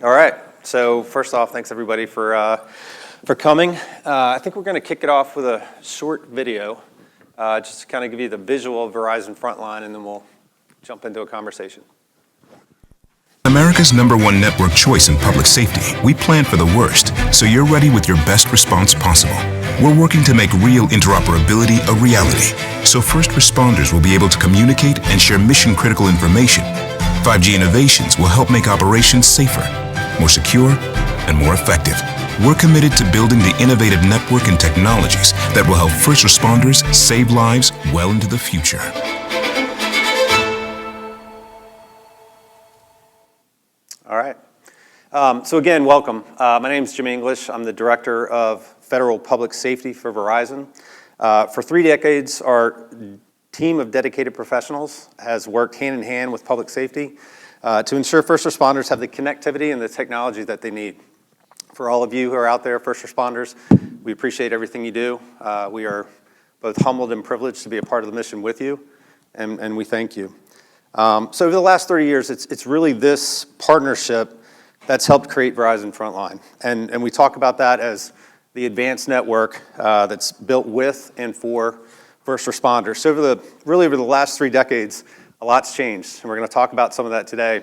All right. So first off, thanks everybody for coming. I think we're going to kick it off with a short video, just to kind of give you the visual of Verizon Frontline, and then we'll jump into a conversation. America's #1 network choice in public safety, we plan for the worst, so you're ready with your best response possible. We're working to make real interoperability a reality, so first responders will be able to communicate and share mission-critical information. 5G innovations will help make operations safer, more secure, and more effective. We're committed to building the innovative network and technologies that will help first responders save lives well into the future. All right. So again, welcome. My name is Jim English. I'm the Director of Federal Public Safety for Verizon. For 3 decades, our team of dedicated professionals has worked hand in hand with public safety to ensure first responders have the connectivity and the technology that they need. For all of you who are out there, first responders, we appreciate everything you do. We are both humbled and privileged to be a part of the mission with you, and we thank you. So over the last 30 years, it's really this partnership that's helped create Verizon Frontline. And we talk about that as the advanced network that's built with and for first responders. So over the last 3 decades, a lot's changed, and we're going to talk about some of that today.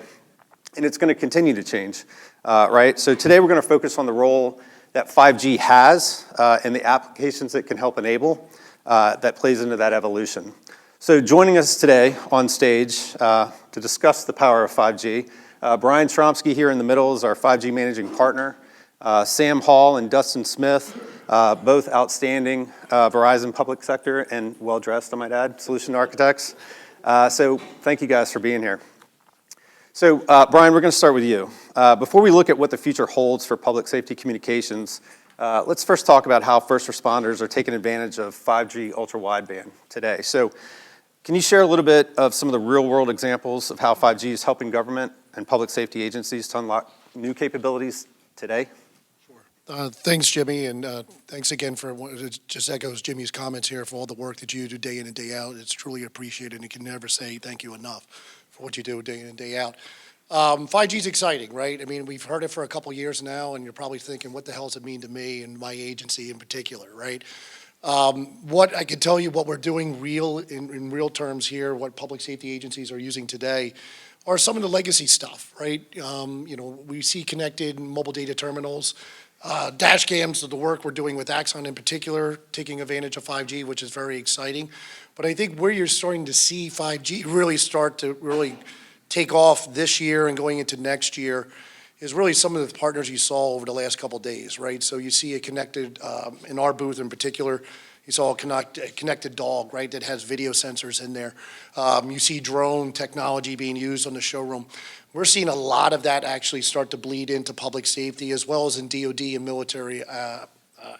And it's going to continue to change, right? So today we're going to focus on the role that 5G has and the applications it can help enable that plays into that evolution. So joining us today on stage to discuss the power of 5G, Brian Stromsky here in the middle is our 5G managing partner. Sam Hall and Dustin Smith, both outstanding Verizon public sector and well-dressed, I might add, solution architects. So thank you guys for being here. So Brian, we're going to start with you. Before we look at what the future holds for public safety communications, let's first talk about how first responders are taking advantage of 5G Ultra Wideband today. So can you share a little bit of some of the real-world examples of how 5G is helping government and public safety agencies to unlock new capabilities today? Thanks, Jimmy, and thanks again for it just echoes Jimmy's comments here for all the work that you do day in and day out. It's truly appreciated, and you can never say thank you enough for what you do day in and day out. 5G is exciting, right? I mean, we've heard it for a couple years now, and you're probably thinking, what the hell does it mean to me and my agency in particular, right? What I can tell you, what we're doing in real terms here, what public safety agencies are using today, are some of the legacy stuff, right? We see connected mobile data terminals, dash cams of the work we're doing with Axon in particular, taking advantage of 5G, which is very exciting. But I think where you're starting to see 5G really start to really take off this year and going into next year is really some of the partners you saw over the last couple of days, right? So you see a connected, in our booth in particular, you saw a connected dog, right, that has video sensors in there. You see drone technology being used on the showroom. We're seeing a lot of that actually start to bleed into public safety as well as in DoD and military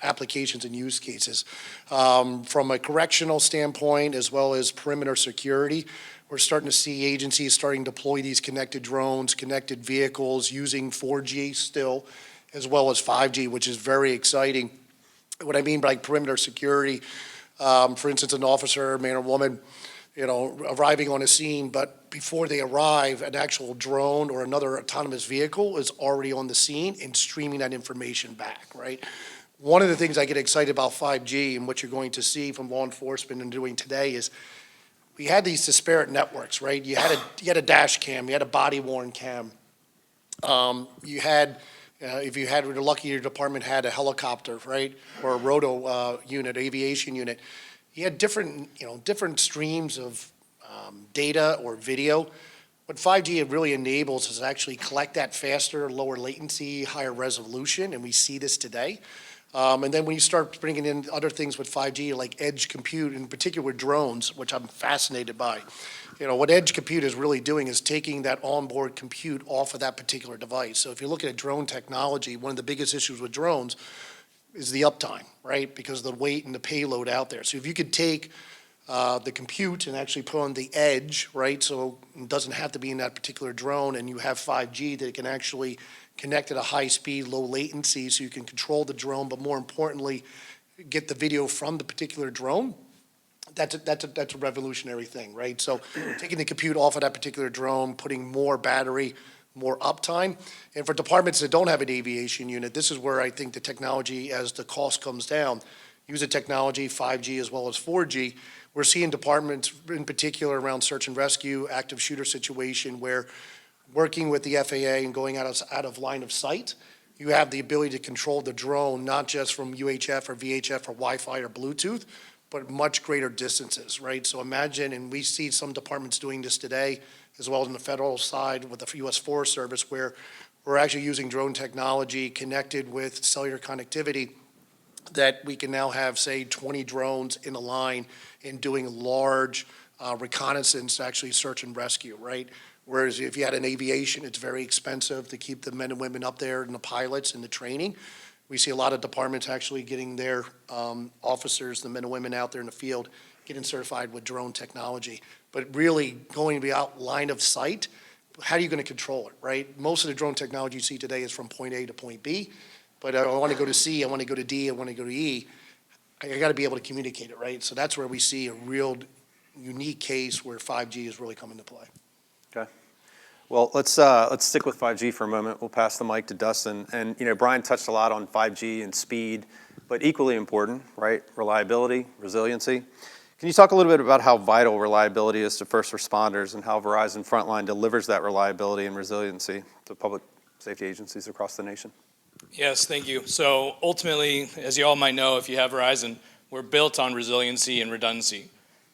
applications and use cases. From a correctional standpoint as well as perimeter security, we're starting to see agencies starting to deploy these connected drones, connected vehicles using 4G still, as well as 5G, which is very exciting. What I mean by perimeter security, for instance, an officer, man or woman, arriving on a scene, but before they arrive, an actual drone or another autonomous vehicle is already on the scene and streaming that information back, right? One of the things I get excited about 5G and what you're going to see from law enforcement and doing today is we had these disparate networks, right? You had a dash cam, you had a body-worn cam. You had, if you had, you're lucky your department had a helicopter, right? Or a roto unit, aviation unit. You had different streams of data or video. What 5G really enables is actually collect that faster, lower latency, higher resolution, and we see this today. And then when you start bringing in other things with 5G, like edge compute, in particular with drones, which I'm fascinated by. What edge compute is really doing is taking that onboard compute off of that particular device. So if you look at drone technology, one of the biggest issues with drones is the uptime, right? Because of the weight and the payload out there. So if you could take the compute and actually put on the edge, right? So it doesn't have to be in that particular drone, and you have 5G that can actually connect at a high speed, low latency, so you can control the drone, but more importantly, get the video from the particular drone. That's a revolutionary thing, right? So taking the compute off of that particular drone, putting more battery, more uptime. And for departments that don't have an aviation unit, this is where I think the technology, as the cost comes down, use the technology, 5G as well as 4G. We're seeing departments, in particular around search and rescue, active shooter situation, where working with the FAA and going out of line of sight, you have the ability to control the drone, not just from UHF or VHF or Wi-Fi or Bluetooth, but much greater distances, right? So imagine, and we see some departments doing this today, as well as on the federal side with the U.S. Forest Service, where we're actually using drone technology connected with cellular connectivity, that we can now have, say, 20 drones in a line and doing large reconnaissance, actually search and rescue, right? Whereas if you had an aviation, it's very expensive to keep the men and women up there and the pilots and the training. We see a lot of departments actually getting their officers, the men and women out there in the field, getting certified with drone technology. But really going to be out line of sight, how are you going to control it, right? Most of the drone technology you see today is from point A to point B, but I want to go to C, I want to go to D, I want to go to E. I got to be able to communicate it, right? So that's where we see a real unique case where 5G is really coming to play. Okay. Well, let's stick with 5G for a moment. We'll pass the mic to Dustin. And, Brian touched a lot on 5G and speed, but equally important, right? Reliability, resiliency. Can you talk a little bit about how vital reliability is to first responders and how Verizon Frontline delivers that reliability and resiliency to public safety agencies across the nation? Yes, thank you. So ultimately, as you all might know, if you have Verizon, we're built on resiliency and redundancy.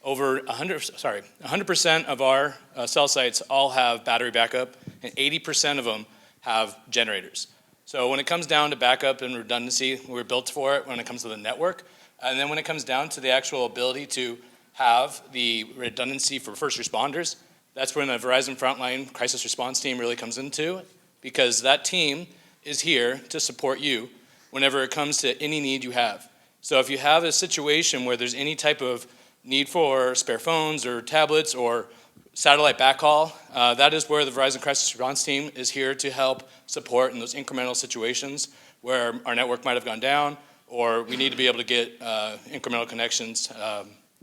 Over 100% of our cell sites all have battery backup, and 80% of them have generators. So when it comes down to backup and redundancy, we're built for it when it comes to the network. And then when it comes down to the actual ability to have the redundancy for first responders, that's when the Verizon Frontline crisis response team really comes into it, because that team is here to support you whenever it comes to any need you have. So if you have a situation where there's any type of need for spare phones or tablets or satellite backhaul, that is where the Verizon crisis response team is here to help support in those incremental situations where our network might have gone down, or we need to be able to get incremental connections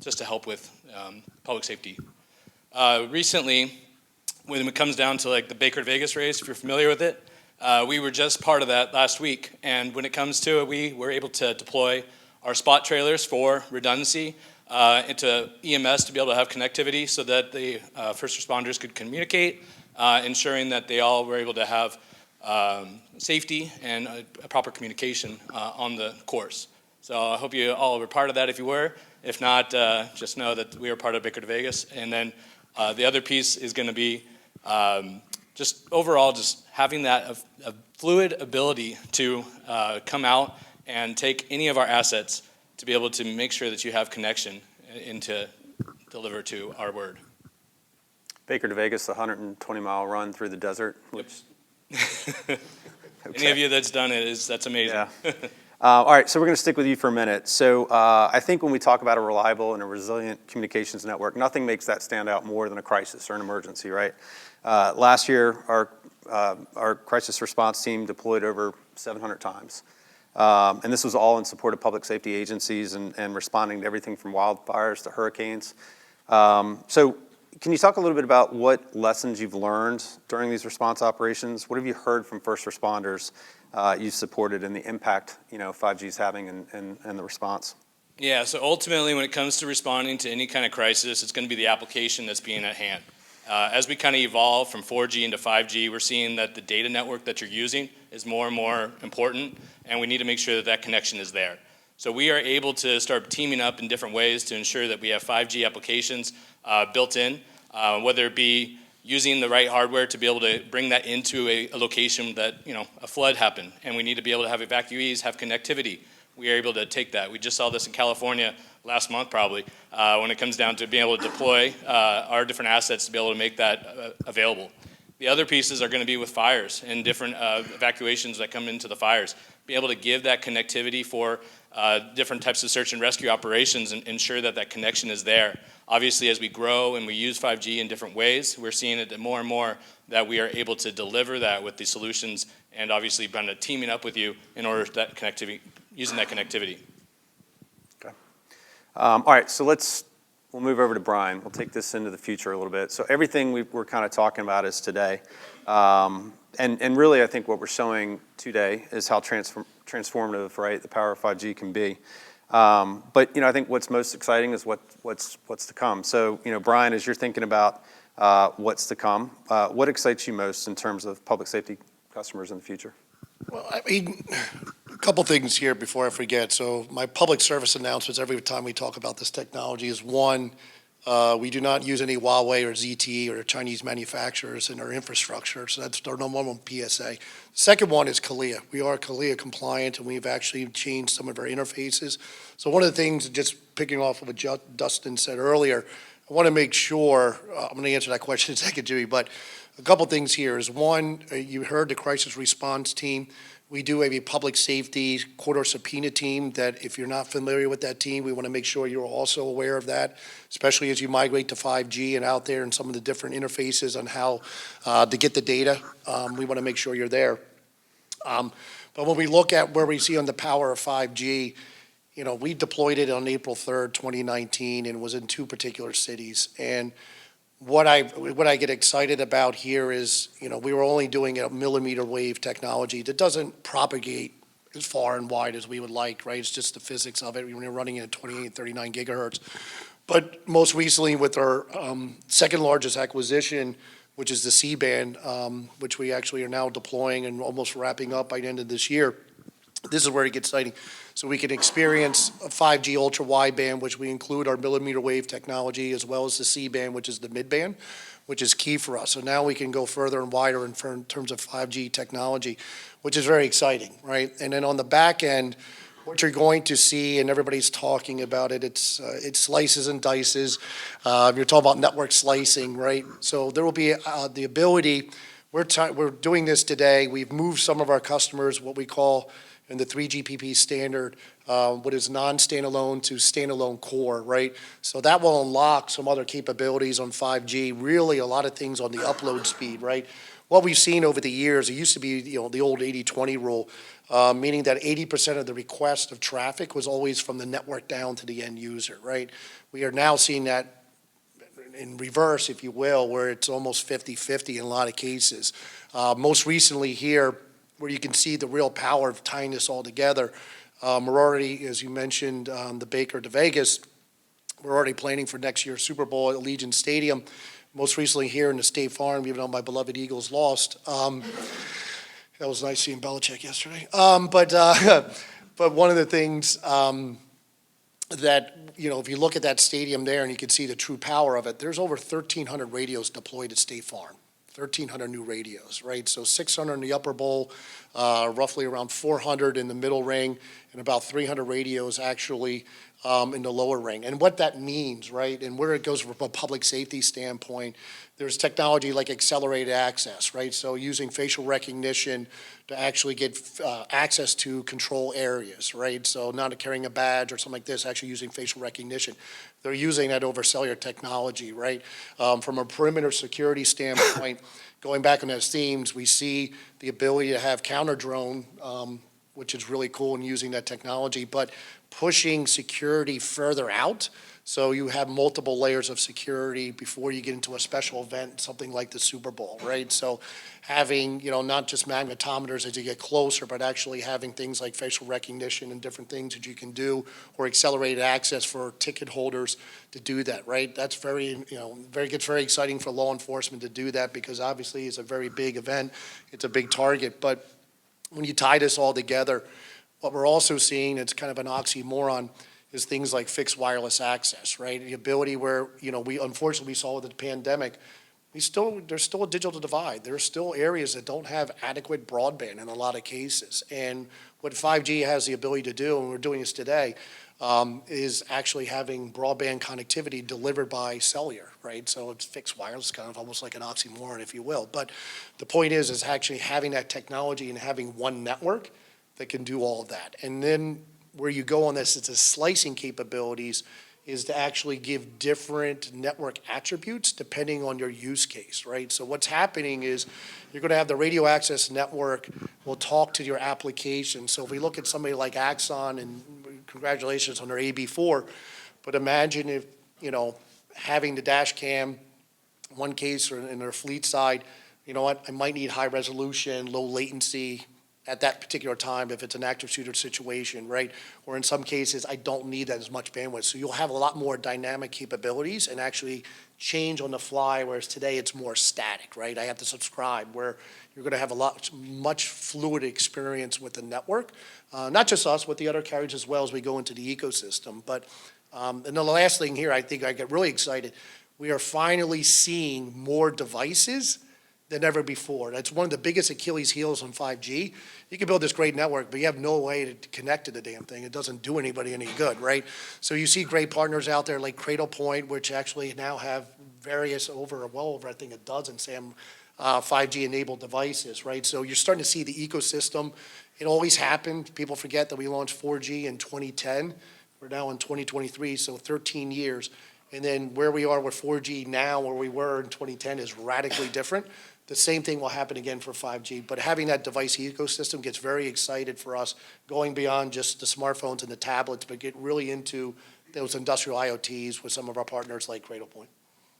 just to help with public safety. Recently, when it comes down to like the Baker to Vegas race, if you're familiar with it, we were just part of that last week. And when it comes to it, we were able to deploy our spot trailers for redundancy into EMS to be able to have connectivity so that the first responders could communicate, ensuring that they all were able to have safety and a proper communication on the course. So I hope you all were part of that if you were. If not, just know that we are part of Baker to Vegas. And then the other piece is going to be just overall just having that a fluid ability to come out and take any of our assets to be able to make sure that you have connection and to deliver to our word. Baker to Vegas, the 120-mile run through the desert. Yep. Okay. Any of you that's done it, that's amazing. Yeah. All right, so we're going to stick with you for a minute. So I think when we talk about a reliable and a resilient communications network, nothing makes that stand out more than a crisis or an emergency, right? Last year, our crisis response team deployed over 700 times. And this was all in support of public safety agencies and responding to everything from wildfires to hurricanes. So can you talk a little bit about what lessons you've learned during these response operations? What have you heard from first responders you've supported and the impact 5G is having in the response? Yeah, so ultimately when it comes to responding to any kind of crisis, it's going to be the application that's being at hand. As we kind of evolve from 4G into 5G, we're seeing that the data network that you're using is more and more important, and we need to make sure that that connection is there. So we are able to start teaming up in different ways to ensure that we have 5G applications built in, whether it be using the right hardware to be able to bring that into a location that, a flood happened, and we need to be able to have evacuees have connectivity. We are able to take that. We just saw this in California last month probably, when it comes down to being able to deploy our different assets to be able to make that available. The other pieces are going to be with fires and different evacuations that come into the fires. Be able to give that connectivity for different types of search and rescue operations and ensure that that connection is there. Obviously, as we grow and we use 5G in different ways, we're seeing it more and more that we are able to deliver that with the solutions, and obviously Brenda teaming up with you in order to that connectivity, using that connectivity. Okay. All right, so let's we'll move over to Brian. We'll take this into the future a little bit. So everything we're kind of talking about is today. And really, I think what we're showing today is how transformative, right, the power of 5G can be. But, I think what's most exciting is what's to come. So, Brian, as you're thinking about what's to come, what excites you most in terms of public safety customers in the future? Well, I mean, a couple things here before I forget. So my public service announcements every time we talk about this technology is one, we do not use any Huawei or ZTE or Chinese manufacturers in our infrastructure. So that's our number one PSA. Second one is CALIA. We are CALIA compliant, and we've actually changed some of our interfaces. So one of the things, just picking off of what Dustin said earlier, I want to make sure, I'm going to answer that question in a second, Jimmy, but a couple things here is one, you heard the crisis response team. We do have a public safety court or subpoena team that if you're not familiar with that team, we want to make sure you're also aware of that, especially as you migrate to 5G and out there and some of the different interfaces on how to get the data. We want to make sure you're there. But when we look at where we see on the power of 5G, we deployed it on April 3rd, 2019, and was in 2 particular cities. And what I get excited about here is, we were only doing a millimeter wave technology that doesn't propagate as far and wide as we would like, right? It's just the physics of it when you're running at 28, 39 gigahertz. But most recently with our second largest acquisition, which is the C-band, which we actually are now deploying and almost wrapping up by the end of this year, this is where it gets exciting. So we can experience a 5G Ultra Wideband, which we include our millimeter wave technology, as well as the C-band, which is the mid-band, which is key for us. So now we can go further and wider in terms of 5G technology, which is very exciting, right? And then on the back end, what you're going to see, and everybody's talking about it, it's slices and dices. You're talking about network slicing, right? So there will be the ability, we're doing this today. We've moved some of our customers, what we call in the 3GPP standard, what is non-standalone to standalone core, right? So that will unlock some other capabilities on 5G, really a lot of things on the upload speed, right? What we've seen over the years, it used to be the old 80-20 rule, meaning that 80% of the request of traffic was always from the network down to the end user, right? We are now seeing that in reverse, if you will, where it's almost 50-50 in a lot of cases. Most recently here, where you can see the real power of tying this all together. We're already, as you mentioned, the Baker to Vegas, we're already planning for next year's Super Bowl at Allegiant Stadium. Most recently here in the State Farm, even though my beloved Eagles lost. That was nice seeing Belichick yesterday. But one of the things that, if you look at that stadium there and you can see the true power of it, there's over 1,300 radios deployed at State Farm. 1,300 new radios, right? So 600 in the upper bowl, roughly around 400 in the middle ring, and about 300 radios actually in the lower ring. And what that means, right, and where it goes from a public safety standpoint, there's technology like accelerated access, right? So using facial recognition to actually get access to control areas, right? So not carrying a badge or something like this, actually using facial recognition. They're using that over cellular technology, right? From a perimeter security standpoint, going back on those themes, we see the ability to have counter drone, which is really cool in using that technology, but pushing security further out. So you have multiple layers of security before you get into a special event, something like the Super Bowl, right? So having, not just magnetometers as you get closer, but actually having things like facial recognition and different things that you can do, or accelerated access for ticket holders to do that, right? That's gets very exciting for law enforcement to do that, because obviously it's a very big event. It's a big target. But when you tie this all together, what we're also seeing, it's kind of an oxymoron, is things like fixed wireless access, right? The ability where, we unfortunately saw with the pandemic, there's still a digital divide. There are still areas that don't have adequate broadband in a lot of cases. And what 5G has the ability to do, and we're doing this today, is actually having broadband connectivity delivered by cellular, right? So it's fixed wireless, kind of almost like an oxymoron, if you will. But the point is actually having that technology and having one network that can do all of that. And then where you go on this, it's a slicing capabilities, is to actually give different network attributes depending on your use case, right? So what's happening is you're going to have the radio access network will talk to your application. So if we look at somebody like Axon, and congratulations on their AB4, but imagine if having the dash cam, one case or in their fleet side, you know what, I might need high resolution, low latency at that particular time if it's an active shooter situation, right? Or in some cases, I don't need as much bandwidth. So you'll have a lot more dynamic capabilities and actually change on the fly, whereas today it's more static, right? I have to subscribe, where you're going to have much fluid experience with the network. Not just us, with the other carriers as well as we go into the ecosystem. But, and the last thing here, I think I get really excited. We are finally seeing more devices than ever before. That's one of the biggest Achilles heels on 5G. You can build this great network, but you have no way to connect to the damn thing. It doesn't do anybody any good, right? So you see great partners out there like Cradlepoint, which actually now have various well over, I think, a dozen, Sam, 5G-enabled devices, right? So you're starting to see the ecosystem. It always happened. People forget that we launched 4G in 2010. We're now in 2023, so 13 years. And then where we are with 4G now, where we were in 2010, is radically different. The same thing will happen again for 5G, but having that device ecosystem gets very excited for us, going beyond just the smartphones and the tablets, but get really into those industrial IoTs with some of our partners like Cradlepoint.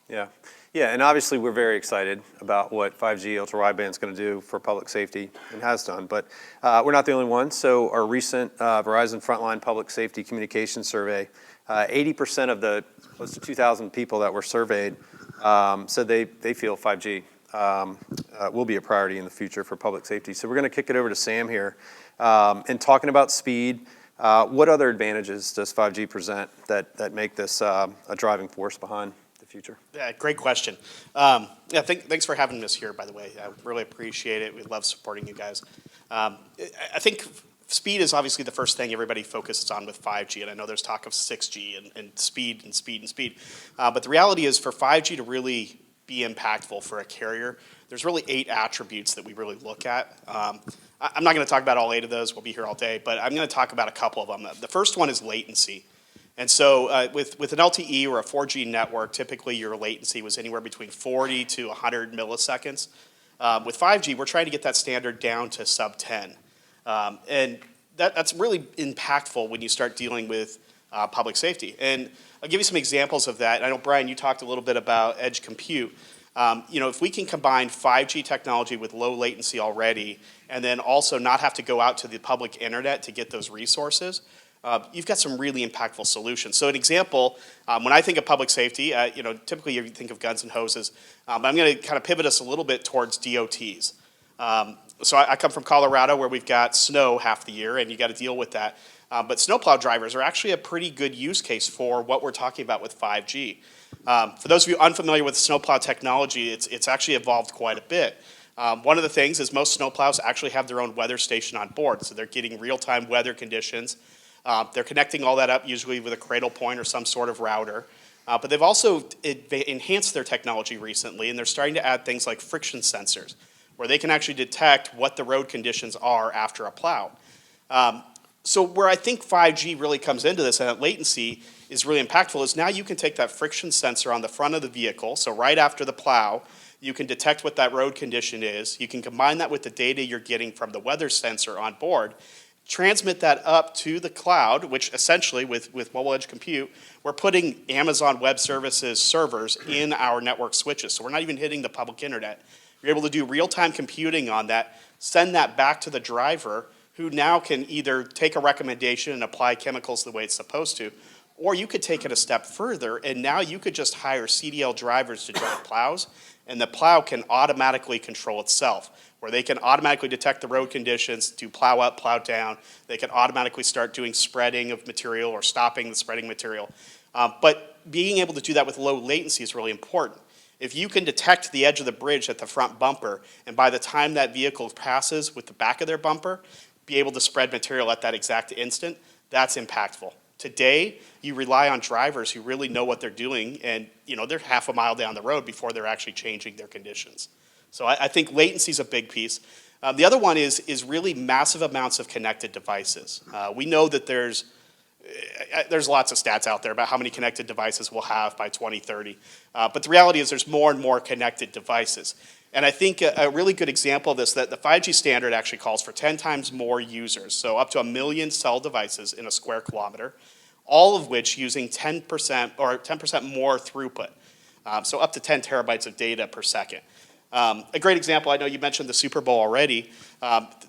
Yeah, and obviously we're very excited about what 5G Ultra Wideband is going to do for public safety and has done, but we're not the only ones. So our recent Verizon Frontline Public Safety Communications Survey, 80% of the close to 2,000 people that were surveyed said they feel 5G will be a priority in the future for public safety. So we're going to kick it over to Sam here. And talking about speed, what other advantages does 5G present that make this a driving force behind the future? Yeah, great question. Thanks for having us here, by the way. I really appreciate it. We love supporting you guys. I think speed is obviously the first thing everybody focuses on with 5G, and I know there's talk of 6G and speed and speed and speed. But the reality is, for 5G to really be impactful for a carrier, there's really 8 attributes that we really look at. I'm not going to talk about all 8 of those. We'll be here all day, but I'm going to talk about a couple of them. The first one is latency. And so with an LTE or a 4G network, typically your latency was anywhere between 40 to 100 milliseconds. With 5G, we're trying to get that standard down to sub 10. And that's really impactful when you start dealing with public safety. And I'll give you some examples of that. I know, Brian, you talked a little bit about edge compute. If we can combine 5G technology with low latency already, and then also not have to go out to the public internet to get those resources, you've got some really impactful solutions. So an example, when I think of public safety, typically you think of guns and hoses, but I'm going to kind of pivot us a little bit towards DOTs. So I come from Colorado, where we've got snow half the year, and you got to deal with that. But snowplow drivers are actually a pretty good use case for what we're talking about with 5G. For those of you unfamiliar with snowplow technology, it's actually evolved quite a bit. One of the things is most snowplows actually have their own weather station on board, so they're getting real-time weather conditions. They're connecting all that up usually with a Cradlepoint or some sort of router. But they've also enhanced their technology recently, and they're starting to add things like friction sensors, where they can actually detect what the road conditions are after a plow. So where I think 5G really comes into this, and that latency is really impactful, is now you can take that friction sensor on the front of the vehicle, so right after the plow, you can detect what that road condition is. You can combine that with the data you're getting from the weather sensor on board, transmit that up to the cloud, which essentially with mobile edge compute, we're putting Amazon Web Services servers in our network switches, so we're not even hitting the public internet. You're able to do real-time computing on that, send that back to the driver, who now can either take a recommendation and apply chemicals the way it's supposed to, or you could take it a step further, and now you could just hire CDL drivers to drive plows, and the plow can automatically control itself, where they can automatically detect the road conditions, do plow up, plow down. They can automatically start doing spreading of material or stopping the spreading material. But being able to do that with low latency is really important. If you can detect the edge of the bridge at the front bumper, and by the time that vehicle passes with the back of their bumper, be able to spread material at that exact instant, that's impactful. Today, you rely on drivers who really know what they're doing, and they're half a mile down the road before they're actually changing their conditions. So I think latency is a big piece. The other one is really massive amounts of connected devices. We know that there's lots of stats out there about how many connected devices we'll have by 2030. But the reality is there's more and more connected devices. And I think a really good example of this, that the 5G standard actually calls for 10 times more users, so up to 1 million cell devices in a square kilometer, all of which using 10% or 10% more throughput. So up to 10 terabytes of data per second. A great example, I know you mentioned the Super Bowl already.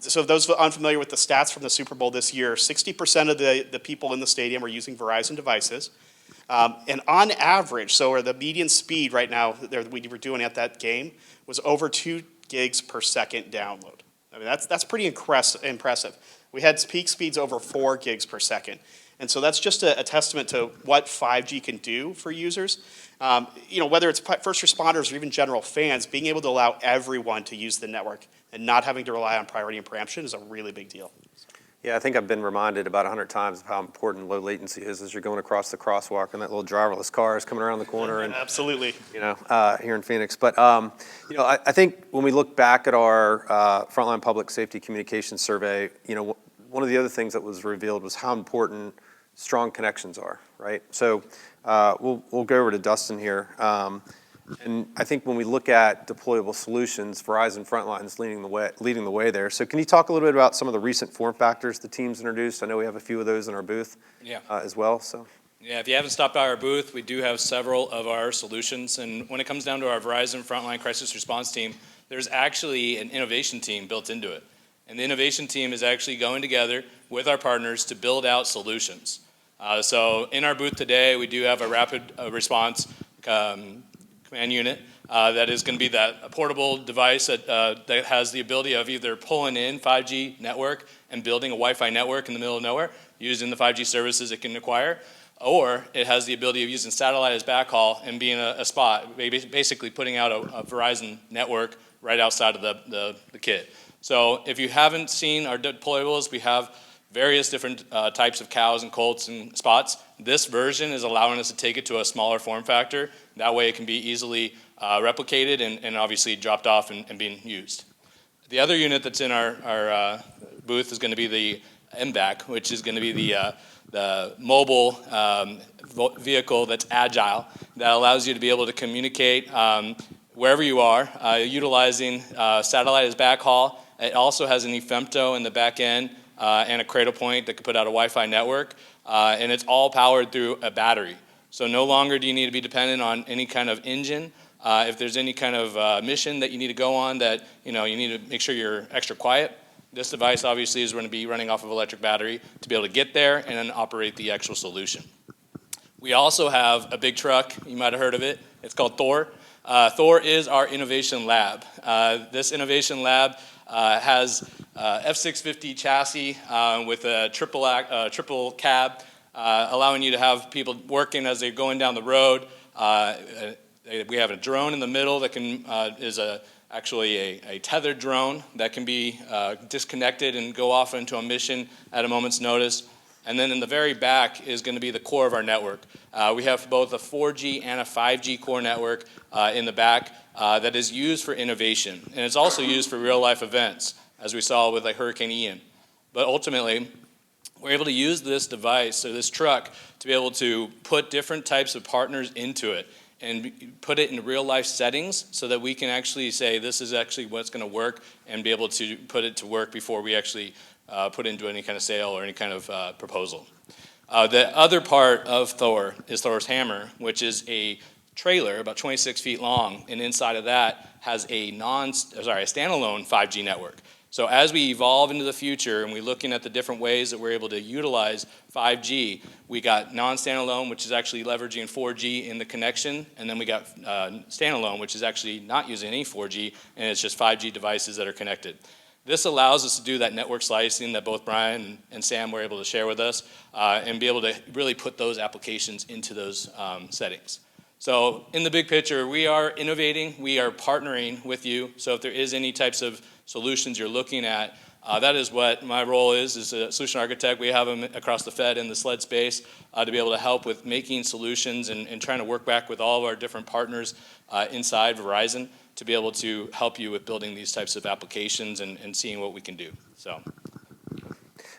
So those unfamiliar with the stats from the Super Bowl this year, 60% of the people in the stadium are using Verizon devices. And on average, so the median speed right now that we were doing at that game was over 2 gigs per second download. I mean, that's pretty impressive. We had peak speeds over 4 gigs per second. And so that's just a testament to what 5G can do for users. Whether it's first responders or even general fans, being able to allow everyone to use the network and not having to rely on priority and preemption is a really big deal. Yeah, I think I've been reminded about 100 times of how important low latency is as you're going across the crosswalk and that little driverless car is coming around the corner. And Absolutely. Here in Phoenix. But, I think when we look back at our Frontline Public Safety Communications Survey, one of the other things that was revealed was how important strong connections are, right? So we'll go over to Dustin here. And I think when we look at deployable solutions, Verizon Frontline is leading the way there. So can you talk a little bit about some of the recent form factors the team's introduced? I know we have a few of those in our booth as well. So. Yeah, if you haven't stopped by our booth, we do have several of our solutions. And when it comes down to our Verizon Frontline Crisis Response Team, there's actually an innovation team built into it. And the innovation team is actually going together with our partners to build out solutions. So in our booth today, we do have a rapid response command unit that is going to be that portable device that has the ability of either pulling in 5G network and building a Wi-Fi network in the middle of nowhere using the 5G services it can acquire, or it has the ability of using satellite as backhaul and being a spot, basically putting out a Verizon network right outside of the kit. So if you haven't seen our deployables, we have various different types of cows and colts and spots. This version is allowing us to take it to a smaller form factor. That way it can be easily replicated and obviously dropped off and being used. The other unit that's in our booth is going to be the MVAC, which is going to be the mobile vehicle that's agile, that allows you to be able to communicate wherever you are, utilizing satellite as backhaul. It also has an eFemto in the back end and a cradle point that could put out a Wi-Fi network, and it's all powered through a battery. So no longer do you need to be dependent on any kind of engine. If there's any kind of mission that you need to go on that you need to make sure you're extra quiet, this device obviously is going to be running off of electric battery to be able to get there and then operate the actual solution. We also have a big truck, you might have heard of it. It's called Thor. Thor is our innovation lab. This innovation lab has F650 chassis with a triple cab, allowing you to have people working as they're going down the road. We have a drone in the middle that is actually a tethered drone that can be disconnected and go off into a mission at a moment's notice. And then in the very back is going to be the core of our network. We have both a 4G and a 5G core network in the back that is used for innovation. And it's also used for real-life events, as we saw with like Hurricane Ian. But ultimately, we're able to use this device or this truck to be able to put different types of partners into it and put it in real-life settings so that we can actually say this is actually what's going to work and be able to put it to work before we actually put into any kind of sale or any kind of proposal. The other part of Thor is Thor's hammer, which is a trailer about 26 feet long, and inside of that has a standalone 5G network. So as we evolve into the future and we're looking at the different ways that we're able to utilize 5G, we got non-standalone, which is actually leveraging 4G in the connection, and then we got standalone, which is actually not using any 4G, and it's just 5G devices that are connected. This allows us to do that network slicing that both Brian and Sam were able to share with us and be able to really put those applications into those settings. So in the big picture, we are innovating, we are partnering with you. So if there is any types of solutions you're looking at, that is what my role is a solution architect. We have them across the Fed in the SLED space to be able to help with making solutions and trying to work back with all of our different partners inside Verizon to be able to help you with building these types of applications and seeing what we can do. So.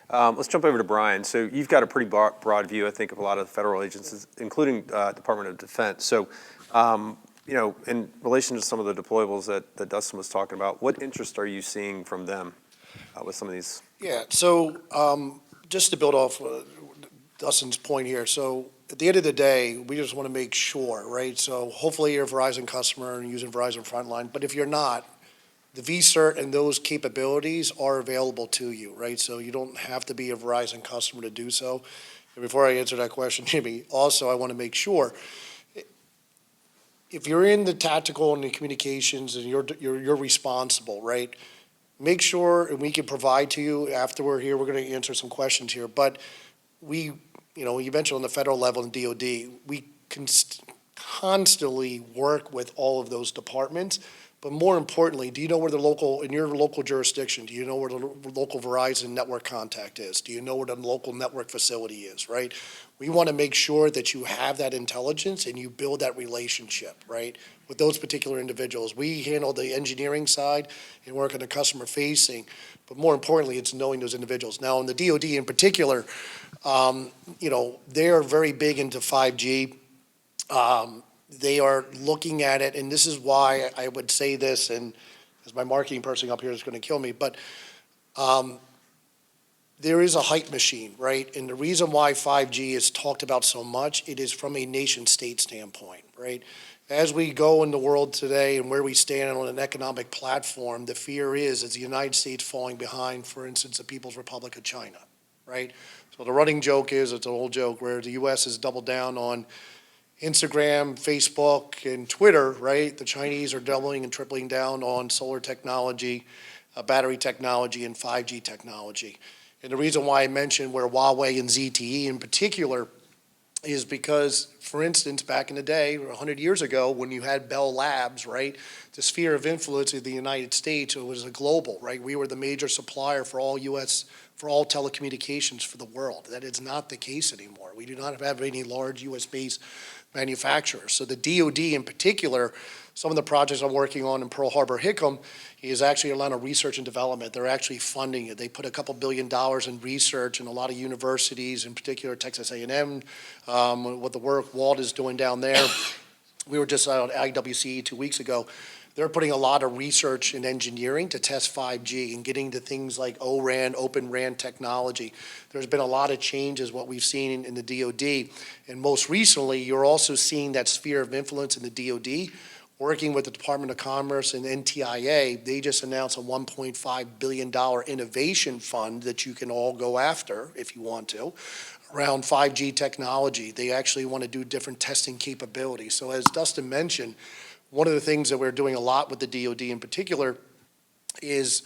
Let's jump over to Brian. So you've got a pretty broad view, I think, of a lot of the federal agencies, including Department of Defense. So, in relation to some of the deployables that Dustin was talking about, what interest are you seeing from them with some of these? Yeah, so just to build off Dustin's point here. So at the end of the day, we just want to make sure, right? So hopefully you're a Verizon customer and using Verizon Frontline, but if you're not, the vCert and those capabilities are available to you, right? So you don't have to be a Verizon customer to do so. And before I answer that question, Jimmy, also I want to make sure, if you're in the tactical and the communications and you're responsible, right? Make sure, and we can provide to you after we're here, we're going to answer some questions here, but we, you mentioned on the federal level in DOD, we constantly work with all of those departments. But more importantly, do you know where in your local jurisdiction, do you know where the local Verizon network contact is? Do you know where the local network facility is, right? We want to make sure that you have that intelligence and you build that relationship, right, with those particular individuals. We handle the engineering side and work on the customer facing, but more importantly, it's knowing those individuals. Now, in the DOD in particular, they are very big into 5G. They are looking at it, and this is why I would say this, and as my marketing person up here is going to kill me, but there is a hype machine, right? And the reason why 5G is talked about so much, it is from a nation-state standpoint, right? As we go in the world today and where we stand on an economic platform, the fear is the United States falling behind, for instance, the People's Republic of China, right? So the running joke is, it's an old joke, where the U.S. has doubled down on Instagram, Facebook, and Twitter, right? The Chinese are doubling and tripling down on solar technology, battery technology, and 5G technology. And the reason why I mentioned where Huawei and ZTE in particular is because, for instance, back in the day, 100 years ago, when you had Bell Labs, right, the sphere of influence of the United States, it was a global, right? We were the major supplier for all for all telecommunications for the world. That is not the case anymore. We do not have any large U.S.-based manufacturers. So the DoD in particular, some of the projects I'm working on in Pearl Harbor Hickam is actually a lot of research and development. They're actually funding it. They put a couple $2 billion in research in a lot of universities, in particular Texas A&M, what the work Walt is doing down there. We were just out at IWC 2 weeks ago. They're putting a lot of research and engineering to test 5G and getting to things like O-RAN, Open RAN technology. There's been a lot of changes, what we've seen in the DoD. And most recently, you're also seeing that sphere of influence in the DoD, working with the Department of Commerce and NTIA. They just announced a $1.5 billion innovation fund that you can all go after if you want to, around 5G technology. They actually want to do different testing capabilities. So as Dustin mentioned, one of the things that we're doing a lot with the DoD in particular is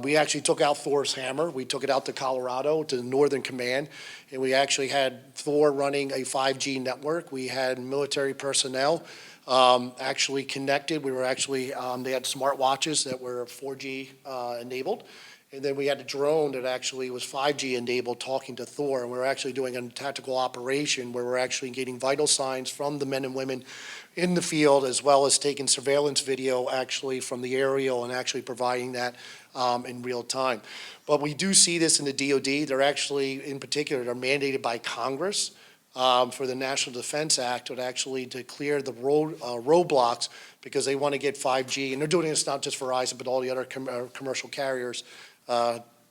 we actually took out Thor's hammer. We took it out to Colorado, to the Northern Command, and we actually had Thor running a 5G network. We had military personnel actually connected. We were actually, they had smartwatches that were 4G enabled. And then we had a drone that actually was 5G enabled talking to Thor. And we were actually doing a tactical operation where we're actually getting vital signs from the men and women in the field, as well as taking surveillance video actually from the aerial and actually providing that in real time. But we do see this in the DoD. They're actually, in particular, they're mandated by Congress for the National Defense Act to clear the roadblocks because they want to get 5G. And they're doing this not just Verizon, but all the other commercial carriers,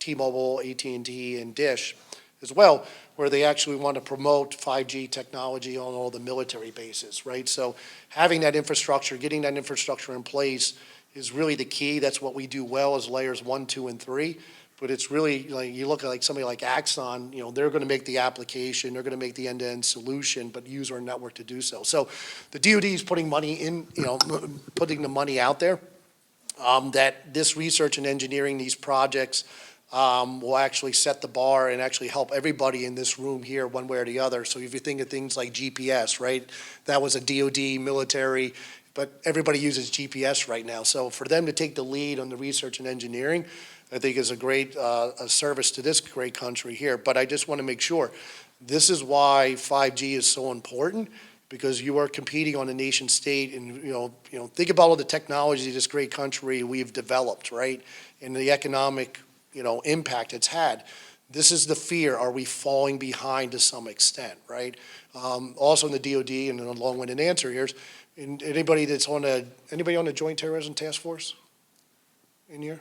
T-Mobile, AT&T, and Dish as well, where they actually want to promote 5G technology on all the military bases, right? So having that infrastructure, getting that infrastructure in place is really the key. That's what we do well as layers 1, 2, and 3. But it's really, like, you look at like somebody like Axon, they're going to make the application, they're going to make the end-to-end solution, but use our network to do so. So the DoD is putting money in, putting the money out there, that this research and engineering, these projects, will actually set the bar and actually help everybody in this room here one way or the other. So if you think of things like GPS, right, that was a DoD military, but everybody uses GPS right now. So for them to take the lead on the research and engineering, I think is a great a service to this great country here. But I just want to make sure, this is why 5G is so important, because you are competing on a nation state, and think about all the technology this great country we've developed, right, and the economic impact it's had. This is the fear. Are we falling behind to some extent, right? Also in the DoD, and a long-winded answer here, is anybody on the Joint Terrorism Task Force in here?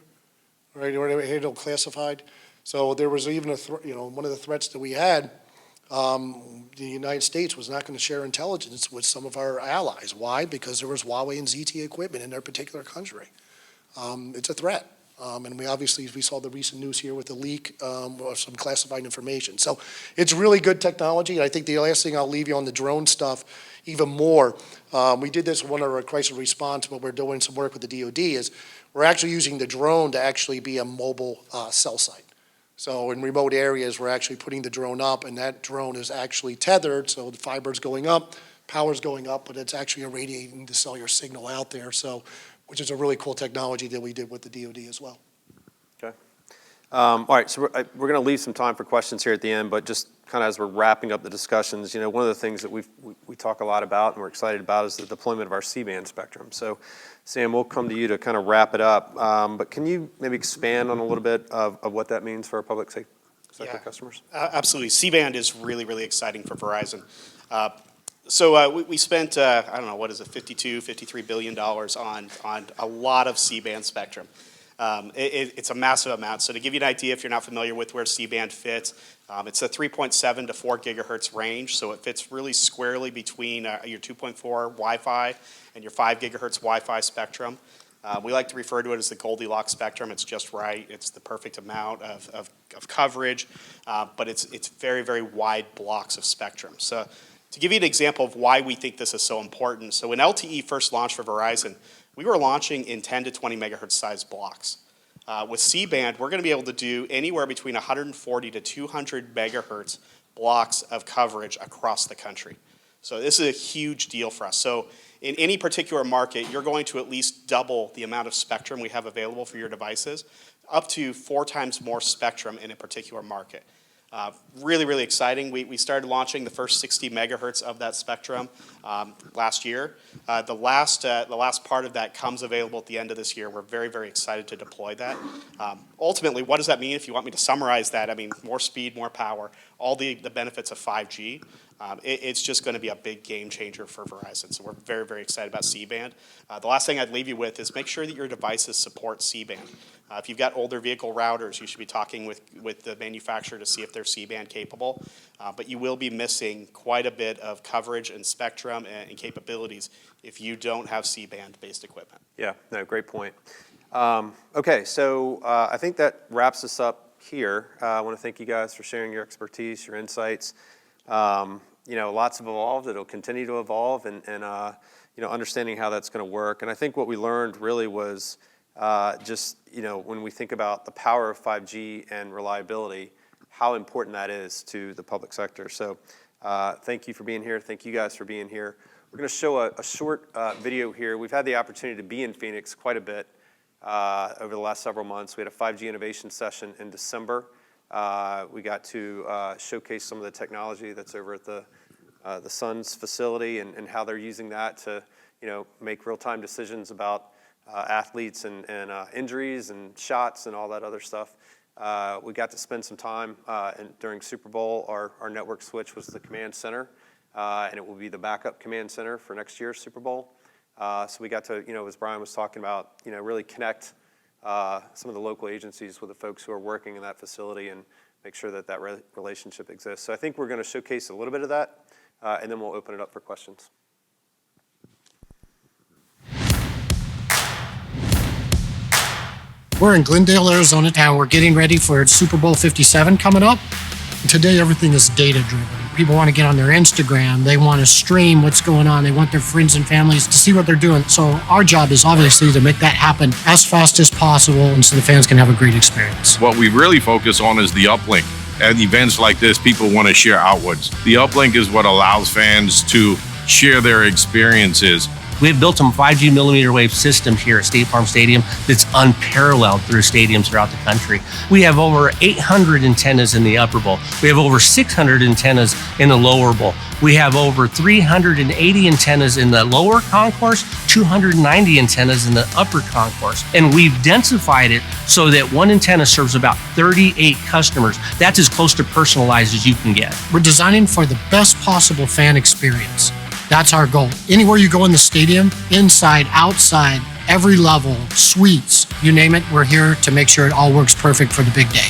Right, or handle classified. So there was even one of the threats that we had the United States was not going to share intelligence with some of our allies. Why? Because there was Huawei and ZTE equipment in their particular country. It's a threat. And we saw the recent news here with the leak of some classified information. So it's really good technology. And I think the last thing I'll leave you on the drone stuff, even more, we did this one of our crisis response, but we're doing some work with the DoD, is we're actually using the drone to actually be a mobile cell site. So in remote areas, we're actually putting the drone up, and that drone is actually tethered, so the fiber's going up, power's going up, but it's actually irradiating the cellular signal out there, so, which is a really cool technology that we did with the DoD as well. Okay. All right, so we're going to leave some time for questions here at the end, but just kind of as we're wrapping up the discussions, one of the things that we talk a lot about and we're excited about is the deployment of our C-band spectrum. So, Sam, we'll come to you to kind of wrap it up, but can you maybe expand on a little bit of what that means for our public sector customers? Absolutely. C-band is really, really exciting for Verizon. So we spent, I don't know, what is it, $53 billion on a lot of C-band spectrum. It's a massive amount. So to give you an idea, if you're not familiar with where C-band fits, it's a 3.7 to 4 gigahertz range. So it fits really squarely between your 2.4 Wi-Fi and your 5 gigahertz Wi-Fi spectrum. We like to refer to it as the Goldilocks spectrum. It's just right. It's the perfect amount of coverage, but it's very, very wide blocks of spectrum. So to give you an example of why we think this is so important, so when LTE first launched for Verizon, we were launching in 10 to 20 megahertz size blocks. With C-band, we're going to be able to do anywhere between 140 to 200 megahertz blocks of coverage across the country. So this is a huge deal for us. So in any particular market, you're going to at least double the amount of spectrum we have available for your devices, up to 4 times more spectrum in a particular market. Really, really exciting. We started launching the first 60 megahertz of that spectrum last year. The last part of that comes available at the end of this year. We're very, very excited to deploy that. Ultimately, what does that mean? If you want me to summarize that, I mean, more speed, more power, all the benefits of 5G. It's just going to be a big game changer for Verizon. So we're very, very excited about C-band. The last thing I'd leave you with is make sure that your devices support C-band. If you've got older vehicle routers, you should be talking with the manufacturer to see if they're C-band capable. But you will be missing quite a bit of coverage and spectrum and capabilities if you don't have C-band based equipment. Yeah, no, great point. Okay, so I think that wraps us up here. I want to thank you guys for sharing your expertise, your insights. Lots have evolved. It'll continue to evolve, and understanding how that's going to work. And I think what we learned really was when we think about the power of 5G and reliability, how important that is to the public sector. So thank you for being here. Thank you guys for being here. We're going to show a short video here. We've had the opportunity to be in Phoenix quite a bit over the last several months. We had a 5G innovation session in December. We got to showcase some of the technology that's over at the Sun's facility and how they're using that to make real-time decisions about athletes and injuries and shots and all that other stuff. We got to spend some time during Super Bowl. Our network switch was the command center, and it will be the backup command center for next year's Super Bowl. So we got to, as Brian was talking about, really connect some of the local agencies with the folks who are working in that facility and make sure that relationship exists. So I think we're going to showcase a little bit of that, and then we'll open it up for questions. We're in Glendale, Arizona town. We're getting ready for Super Bowl 57 coming up. And today, everything is data-driven. People want to get on their Instagram. They want to stream what's going on. They want their friends and families to see what they're doing. So our job is obviously to make that happen as fast as possible and so the fans can have a great experience. What we really focus on is the uplink. At events like this, people want to share outwards. The uplink is what allows fans to share their experiences. We've built some 5G millimeter wave systems here at State Farm Stadium that's unparalleled through stadiums throughout the country. We have over 800 antennas in the upper bowl. We have over 600 antennas in the lower bowl. We have over 380 antennas in the lower concourse, 290 antennas in the upper concourse. And we've densified it so that one antenna serves about 38 customers. That's as close to personalized as you can get. We're designing for the best possible fan experience. That's our goal. Anywhere you go in the stadium, inside, outside, every level, suites, you name it, we're here to make sure it all works perfect for the big day.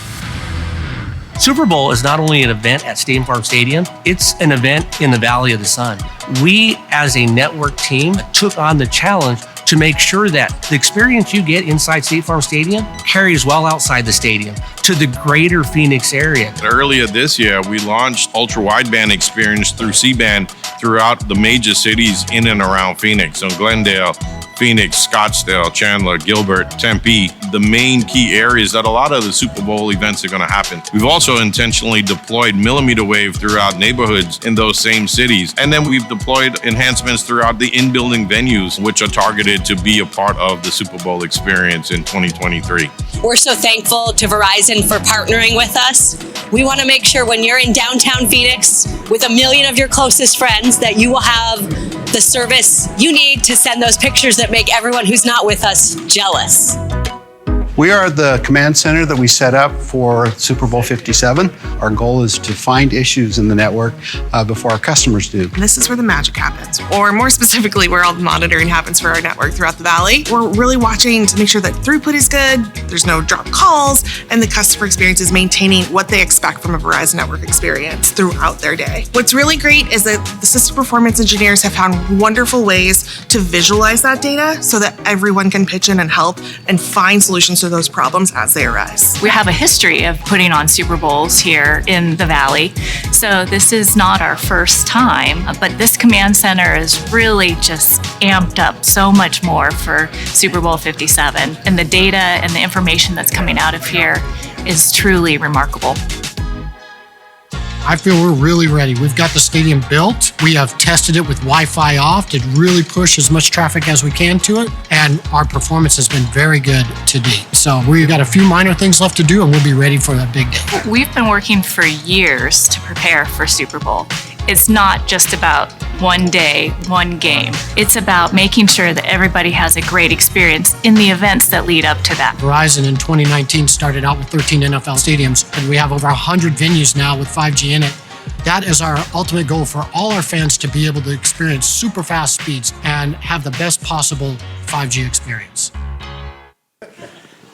Super Bowl is not only an event at State Farm Stadium, it's an event in the Valley of the Sun. We, as a network team, took on the challenge to make sure that the experience you get inside State Farm Stadium carries well outside the stadium to the greater Phoenix area. Earlier this year, we launched Ultra Wideband experience through C-band throughout the major cities in and around Phoenix. So Glendale, Phoenix, Scottsdale, Chandler, Gilbert, Tempe, the main key areas that a lot of the Super Bowl events are going to happen. We've also intentionally deployed millimeter wave throughout neighborhoods in those same cities. And then we've deployed enhancements throughout the in-building venues, which are targeted to be a part of the Super Bowl experience in 2023. We're so thankful to Verizon for partnering with us. We want to make sure when you're in downtown Phoenix with 1 million of your closest friends that you will have the service you need to send those pictures that make everyone who's not with us jealous. We are the command center that we set up for Super Bowl 57. Our goal is to find issues in the network before our customers do. This is where the magic happens, or more specifically, where all the monitoring happens for our network throughout the valley. We're really watching to make sure that throughput is good, there's no dropped calls, and the customer experience is maintaining what they expect from a Verizon network experience throughout their day. What's really great is that the system performance engineers have found wonderful ways to visualize that data so that everyone can pitch in and help and find solutions to those problems as they arise. We have a history of putting on Super Bowls here in the Valley, so this is not our first time, but this command center is really just amped up so much more for Super Bowl 57, and the data and the information that's coming out of here is truly remarkable. I feel we're really ready. We've got the stadium built. We have tested it with Wi-Fi off to really push as much traffic as we can to it. And our performance has been very good to date. So we've got a few minor things left to do and we'll be ready for that big day. We've been working for years to prepare for Super Bowl. It's not just about one day, one game. It's about making sure that everybody has a great experience in the events that lead up to that. Verizon in 2019 started out with 13 NFL stadiums, and we have over 100 venues now with 5G in it. That is our ultimate goal for all our fans to be able to experience super fast speeds and have the best possible 5G experience.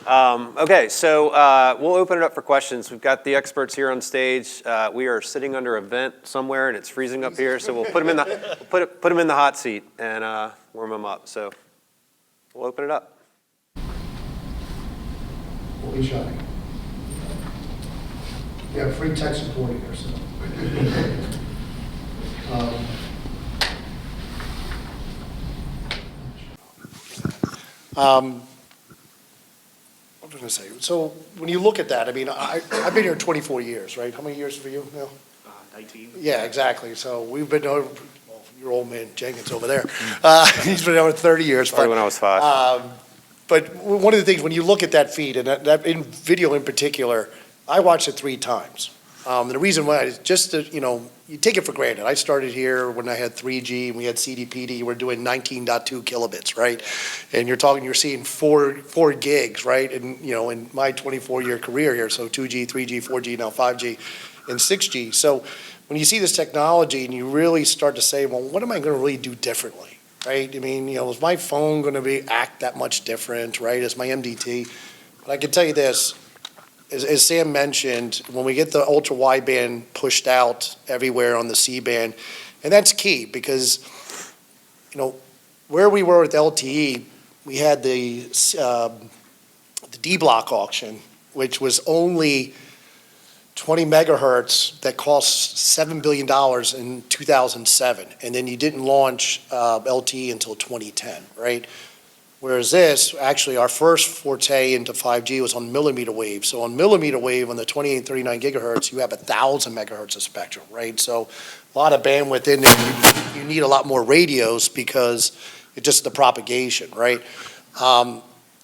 Okay, so we'll open it up for questions. We've got the experts here on stage. We are sitting under a vent somewhere, and it's freezing up here. So we'll put them in the put them in the hot seat and warm them up. So we'll open it up. We'll be shy. We have free tech support here, so. What was I going to say? So when you look at that, I mean, I've been here 24 years, right? How many years for you now? 19. Yeah, exactly. So we've been over, well, your old man Jenkins over there. He's been over 30 years. Started when I was 5. But one of the things, when you look at that feed, and that in video in particular, I watched it 3 times. And the reason why is just that, you know, you take it for granted. I started here when I had 3G and we had CDPD. We're doing 19.2 kilobits, right? And you're seeing 4 gigs, right? And, you know, in my 24-year career here, so 2G, 3G, 4G, now 5G, and 6G. So when you see this technology and you really start to say, well, what am I going to really do differently, right? I mean, you know, is my phone going to act that much different, right? Is my MDT? But I can tell you this. As Sam mentioned, when we get the ultra wideband pushed out everywhere on the C-band, and that's key because, you know, where we were with LTE, we had the D-Block auction, which was only 20 megahertz that cost $7 billion in 2007, and then you didn't launch LTE until 2010, right? Whereas this, actually, our first forte into 5G was on millimeter wave. So on millimeter wave, on the 28 and 39 gigahertz, you have 1,000 megahertz of spectrum, right? So a lot of bandwidth in there. You need a lot more radios because it's just the propagation, right?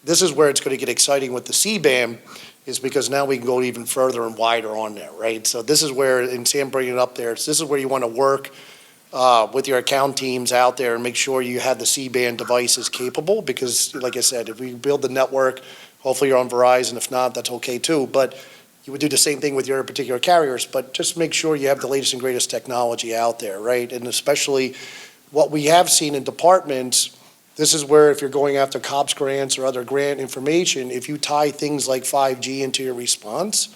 This is where it's going to get exciting with the C-band, is because now we can go even further and wider on there, right? So this is where, and Sam bringing it up there, this is where you want to work with your account teams out there and make sure you have the C-band devices capable, because like I said, if we build the network, hopefully you're on Verizon. If not, that's okay too. But you would do the same thing with your particular carriers, but just make sure you have the latest and greatest technology out there, right? And especially what we have seen in departments, this is where if you're going after COPS grants or other grant information, if you tie things like 5G into your response,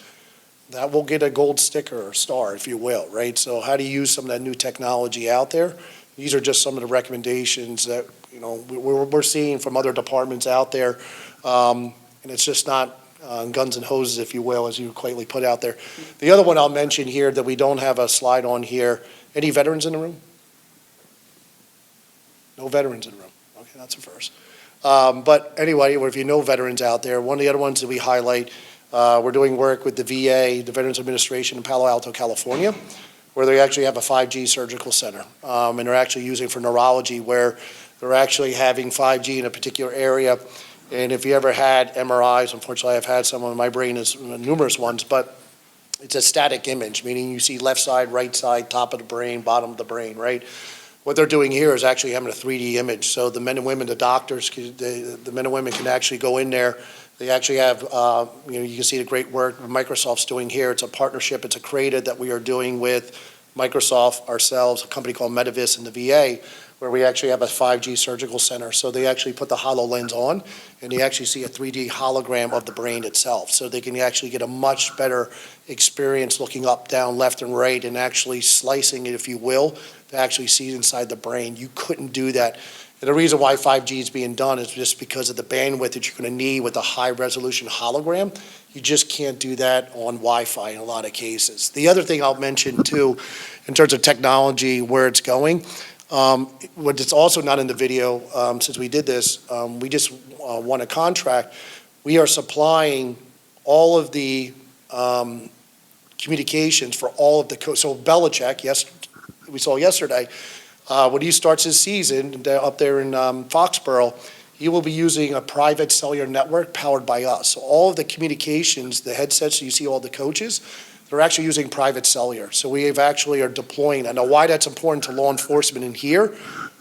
that will get a gold sticker or star, if you will, right? So how do you use some of that new technology out there? These are just some of the recommendations that, you know, we're seeing from other departments out there. And it's just not guns and hoses, if you will, as you quaintly put out there. The other one I'll mention here that we don't have a slide on here, any veterans in the room? No veterans in the room. Okay, that's a first. But anyway, if you know veterans out there, one of the other ones that we highlight, we're doing work with the VA, the Veterans Administration in Palo Alto, California, where they actually have a 5G surgical center. And they're actually using for neurology, where they're actually having 5G in a particular area. And if you ever had MRIs, unfortunately I've had some on my brain, is numerous ones, but it's a static image, meaning you see left side, right side, top of the brain, bottom of the brain, right? What they're doing here is actually having a 3D image. So the men and women, the doctors, the men and women can actually go in there. They actually have, you can see the great work Microsoft's doing here. It's a partnership, it's a creative that we are doing with Microsoft, ourselves, a company called Metavis and the VA, where we actually have a 5G surgical center. So they actually put the HoloLens on, and they actually see a 3D hologram of the brain itself. So they can actually get a much better experience looking up, down, left, and right, and actually slicing it, if you will, to actually see inside the brain. You couldn't do that. And the reason why 5G is being done is just because of the bandwidth that you're going to need with a high-resolution hologram. You just can't do that on Wi-Fi in a lot of cases. The other thing I'll mention, too, in terms of technology, where it's going, what is also not in the video, since we did this, we just won a contract. We are supplying all of the communications for all of the so Belichick, yes, we saw yesterday, when he starts his season up there in Foxborough, he will be using a private cellular network powered by us. So all of the communications, the headsets you see all the coaches, they're actually using private cellular. So we have actually are deploying. I know why that's important to law enforcement in here.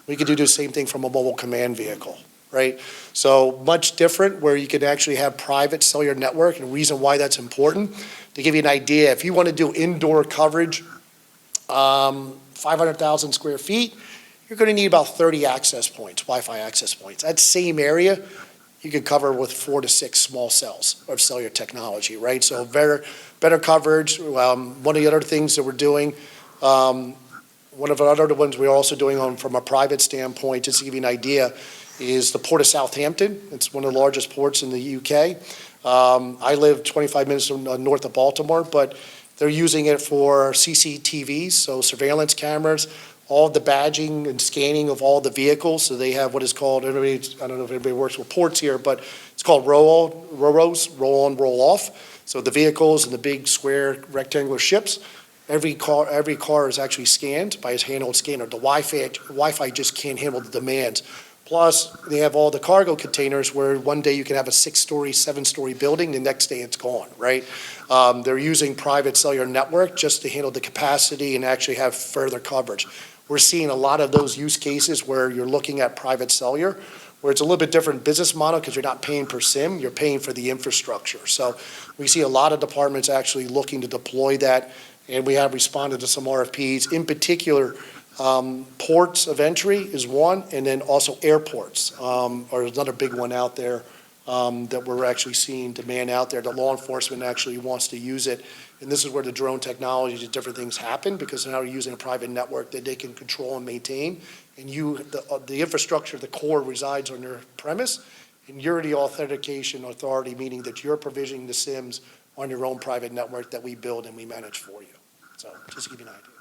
We could do the same thing from a mobile command vehicle, right? So much different where you can actually have private cellular network. And the reason why that's important, to give you an idea, if you want to do indoor coverage, 500,000 square feet, you're going to need about 30 access points, Wi-Fi access points. That same area, you could cover with 4 to 6 small cells of cellular technology, right? So better coverage. One of the other things that we're doing, one of our other ones we're also doing from a private standpoint, just to give you an idea, is the Port of Southampton. It's one of the largest ports in the UK. I live 25 minutes north of Baltimore, but they're using it for CCTVs, so surveillance cameras, all the badging and scanning of all the vehicles. So they have what is called, I don't know if everybody works with ports here, but it's called roll-on, roll-off. So the vehicles and the big square rectangular ships, every car is actually scanned by a handheld scanner. The Wi-Fi just can't handle the demands. Plus, they have all the cargo containers where one day you can have a 6-story, 7-story building, the next day it's gone, right? They're using private cellular network just to handle the capacity and actually have further coverage. We're seeing a lot of those use cases where you're looking at private cellular, where it's a little bit different business model because you're not paying per SIM, you're paying for the infrastructure. So we see a lot of departments actually looking to deploy that, and we have responded to some RFPs. In particular, ports of entry is one, and then also airports are another big one out there that we're actually seeing demand out there. The law enforcement actually wants to use it, and this is where the drone technology and different things happen because now you're using a private network that they can control and maintain, and the infrastructure, the core resides on your premise, and you're the authentication authority, meaning that you're provisioning the SIMs on your own private network that we build and we manage for you. So just to give you an idea.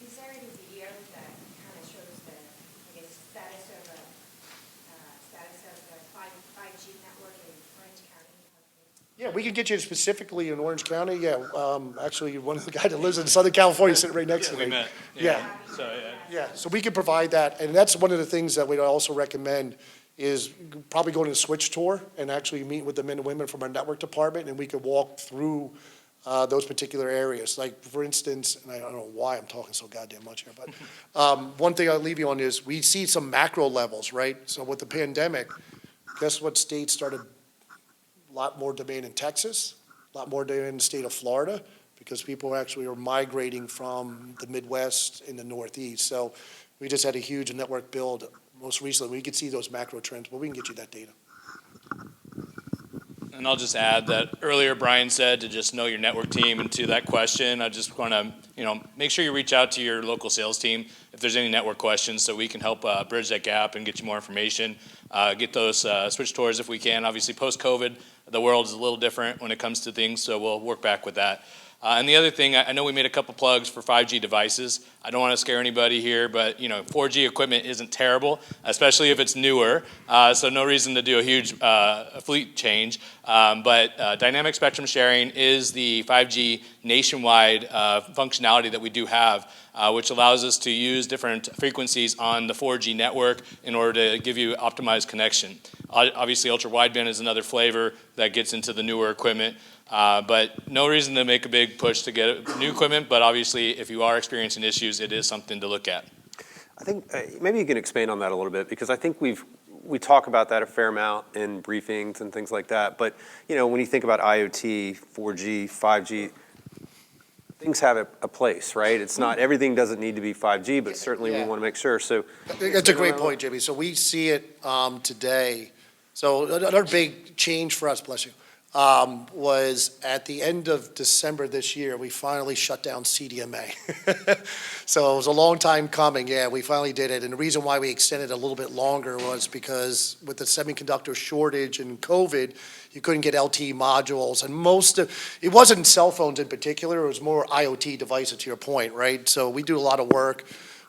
Is there any video that kind of shows the, I guess, status of the 5G network in Orange County? Yeah, we can get you specifically in Orange County. Yeah, actually, one of the guys that lives in Southern California is sitting right next to me. We met. Yeah. So we can provide that, and that's one of the things that we also recommend is probably going to a switch tour and actually meet with the men and women from our network department, and we could walk through those particular areas. Like, for instance, and I don't know why I'm talking so goddamn much here, but one thing I'll leave you on is we see some macro levels, right? So with the pandemic, guess what state started a lot more demand in Texas, a lot more demand in the state of Florida, because people actually are migrating from the Midwest and the Northeast. So we just had a huge network build most recently. We could see those macro trends, but we can get you that data. And I'll just add that earlier Brian said to just know your network team, and to that question, I just want to, make sure you reach out to your local sales team if there's any network questions, so we can help bridge that gap and get you more information, get those switch tours if we can. Obviously, post-COVID, the world is a little different when it comes to things, so we'll work back with that. And the other thing, I know we made a couple plugs for 5G devices. I don't want to scare anybody here, but 4G equipment isn't terrible, especially if it's newer. So no reason to do a huge fleet change. But dynamic spectrum sharing is the 5G nationwide functionality that we do have, which allows us to use different frequencies on the 4G network in order to give you optimized connection. Obviously, Ultra Wideband is another flavor that gets into the newer equipment. But no reason to make a big push to get new equipment, but obviously if you are experiencing issues, it is something to look at. I think maybe you can expand on that a little bit, because I think we talk about that a fair amount in briefings and things like that. But when you think about IoT, 4G, 5G, things have a place, right? It's not, everything doesn't need to be 5G, but certainly we want to make sure. So That's a great point, Jimmy. So we see it today. So another big change for us, bless you, was at the end of December this year, we finally shut down CDMA. So it was a long time coming. Yeah, we finally did it. And the reason why we extended a little bit longer was because with the semiconductor shortage and COVID, you couldn't get LTE modules. And it wasn't cell phones in particular, it was more IoT devices, to your point, right? So we do a lot of work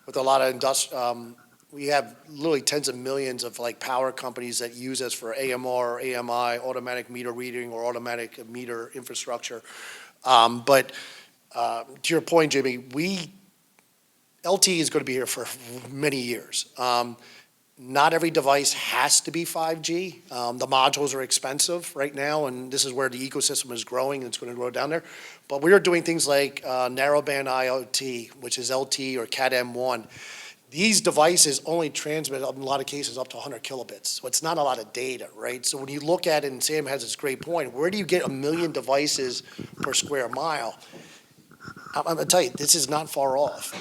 with a lot of we have literally tens of millions of power companies that use us for AMR, AMI, automatic meter reading, or automatic meter infrastructure. But to your point, Jimmy, LTE is going to be here for many years. Not every device has to be 5G. The modules are expensive right now, and this is where the ecosystem is growing, and it's going to grow down there. But we are doing things like narrowband IoT, which is LTE or Cat-M1. These devices only transmit, in a lot of cases, up to 100 kilobits. So it's not a lot of data, right? So when you look at it, and Sam has this great point, where do you get 1 million devices per square mile? I'm going to tell you, this is not far off.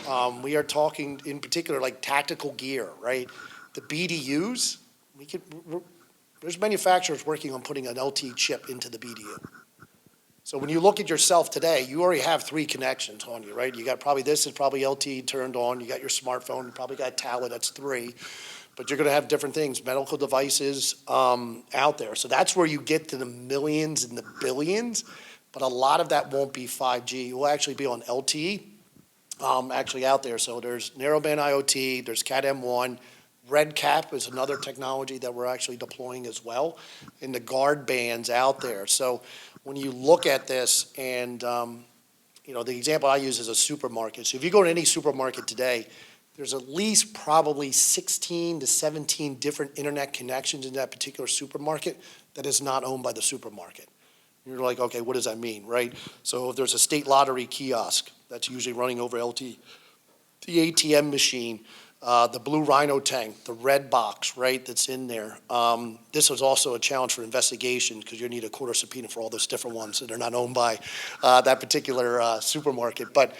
We are talking, in particular, like tactical gear, right? The BDUs, there's manufacturers working on putting an LTE chip into the BDU. So when you look at yourself today, you already have 3 connections on you, right? You got probably this is probably LTE turned on. You got your smartphone. You probably got a tablet. That's 3. But you're going to have different things, medical devices out there. So that's where you get to the millions and the billions. But a lot of that won't be 5G. It will actually be on LTE actually out there. So there's narrowband IoT. There's Cat-M1. RedCap is another technology that we're actually deploying as well in the guard bands out there. So when you look at this, and the example I use is a supermarket. So if you go to any supermarket today, there's at least probably 16 to 17 different internet connections in that particular supermarket that is not owned by the supermarket. You're like, okay, what does that mean, right? So if there's a state lottery kiosk that's usually running over LTE, the ATM machine, the blue Rhino tank, the red box, right, that's in there. This was also a challenge for investigation because you need a court subpoena for all those different ones that are not owned by that particular supermarket. But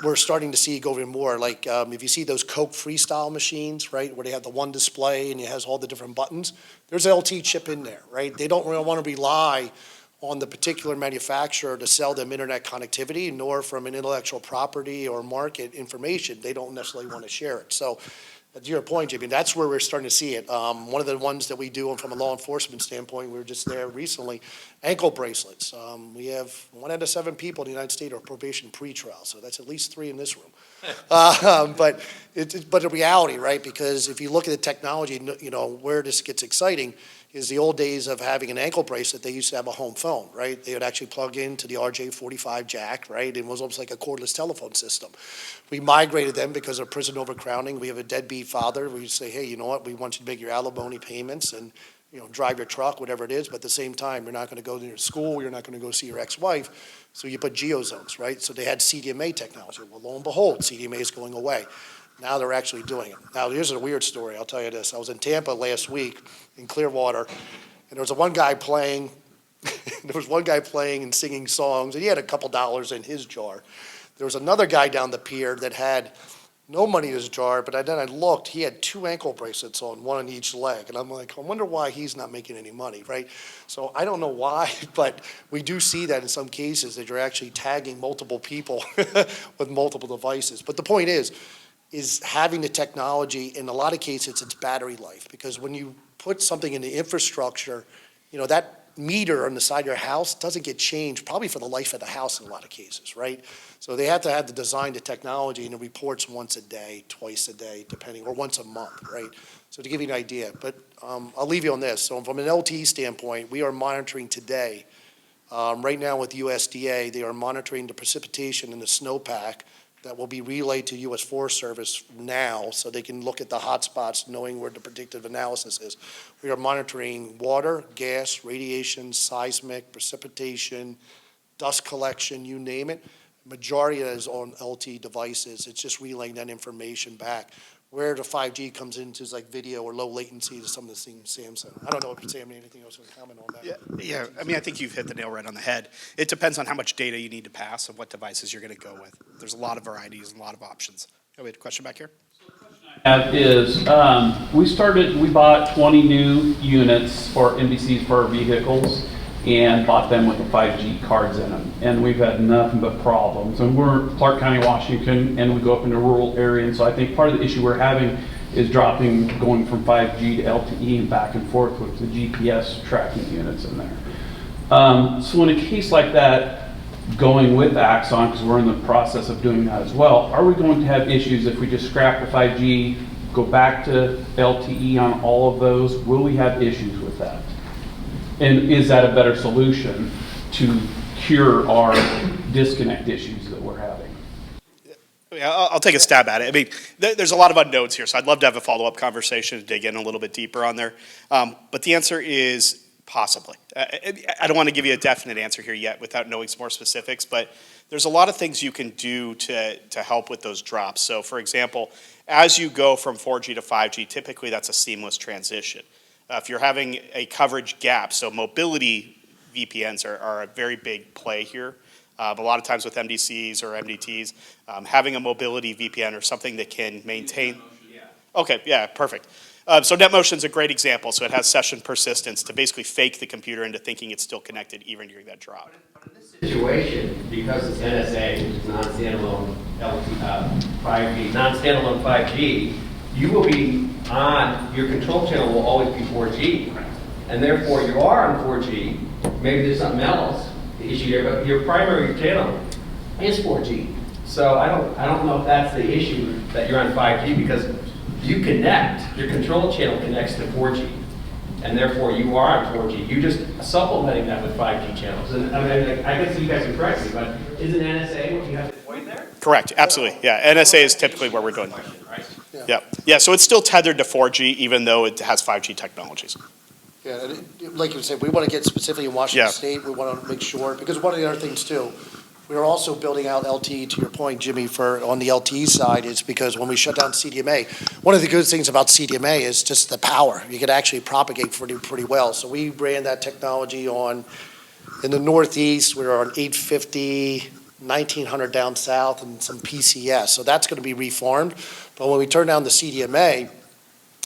we're starting to see go even more. Like if you see those Coke Freestyle machines, right, where they have the one display and it has all the different buttons, there's an LTE chip in there, right? They don't really want to rely on the particular manufacturer to sell them internet connectivity, nor from an intellectual property or market information. They don't necessarily want to share it. So to your point, Jimmy, that's where we're starting to see it. One of the ones that we do from a law enforcement standpoint, we were just there recently, ankle bracelets. We have 1 out of 7 people in the United States are probation pretrial, so that's at least 3 in this room. But the reality, right, because if you look at the technology, where this gets exciting is the old days of having an ankle bracelet. They used to have a home phone, right? They would actually plug into the RJ45 jack, right? And it was almost like a cordless telephone system. We migrated them because of prison overcrowding. We have a deadbeat father. We say, hey, you know what? We want you to make your alimony payments and drive your truck, whatever it is. But at the same time, you're not going to go to your school. You're not going to go see your ex-wife. So you put geozones, right? So they had CDMA technology. Well, lo and behold, CDMA is going away. Now they're actually doing it. Now, here's a weird story. I'll tell you this. I was in Tampa last week in Clearwater, and there was one guy playing. And singing songs, and he had a couple dollars in his jar. There was another guy down the pier that had no money in his jar, but then I looked, he had 2 ankle bracelets on, one on each leg. And I'm like, I wonder why he's not making any money, right? So I don't know why, but we do see that in some cases that you're actually tagging multiple people with multiple devices. But the point is having the technology, in a lot of cases, it's battery life. Because when you put something in the infrastructure, that meter on the side of your house doesn't get changed probably for the life of the house in a lot of cases, right? So they have to have the design, the technology, and it reports once a day, twice a day, depending, or once a month, right? So to give you an idea, but I'll leave you on this. So from an LTE standpoint, we are monitoring today. Right now with USDA, they are monitoring the precipitation in the snowpack that will be relayed to U.S. Forest Service now, so they can look at the hot spots, knowing where the predictive analysis is. We are monitoring water, gas, radiation, seismic, precipitation, dust collection, you name it. Majority of it is on LTE devices. It's just relaying that information back. Where the 5G comes into is like video or low latency to some of the things Sam said. I don't know if Sam had anything else to comment on that. Yeah, I mean, I think you've hit the nail right on the head. It depends on how much data you need to pass and what devices you're going to go with. There's a lot of varieties and a lot of options. Oh, we had a question back here? We bought 20 new units or NBCs for our vehicles and bought them with the 5G cards in them. And we've had nothing but problems. And we're Clark County, Washington, and we go up into rural areas. And so I think part of the issue we're having is going from 5G to LTE and back and forth with the GPS tracking units in there. So in a case like that, going with Axon, because we're in the process of doing that as well, are we going to have issues if we just scrap the 5G, go back to LTE on all of those? Will we have issues with that? And is that a better solution to cure our disconnect issues that we're having? I'll take a stab at it. I mean, there's a lot of unknowns here, so I'd love to have a follow-up conversation to dig in a little bit deeper on there. But the answer is possibly. I don't want to give you a definite answer here yet without knowing some more specifics, but there's a lot of things you can do to help with those drops. So, for example, as you go from 4G to 5G, typically that's a seamless transition. If you're having a coverage gap, so mobility VPNs are a very big play here. But a lot of times with MDCs or MDTs, having a mobility VPN or something that can maintain. Okay, yeah, perfect. So NetMotion's a great example. So it has session persistence to basically fake the computer into thinking it's still connected even during that drop. But in this situation, because it's NSA, which is non-standalone 5G, non-standalone 5G, you will be on, your control channel will always be 4G. And therefore you are on 4G, maybe there's something else, the issue there, but your primary channel is 4G. So I don't know if that's the issue that you're on 5G, because you connect, your control channel connects to 4G. And therefore you are on 4G. You're just supplementing that with 5G channels. And I mean, I guess you guys can correct me, but isn't NSA what you have to avoid there? Correct, absolutely. Yeah, NSA is typically where we're going. Yeah, so it's still tethered to 4G even though it has 5G technologies. Yeah, and like you said, we want to get specifically in Washington State. We want to make sure, because one of the other things too, we are also building out LTE, to your point, Jimmy, on the LTE side, is because when we shut down CDMA, one of the good things about CDMA is just the power. You could actually propagate pretty well. So we ran that technology in the Northeast. We were on 850, 1900 down south, and some PCS. So that's going to be reformed. But when we turn down the CDMA,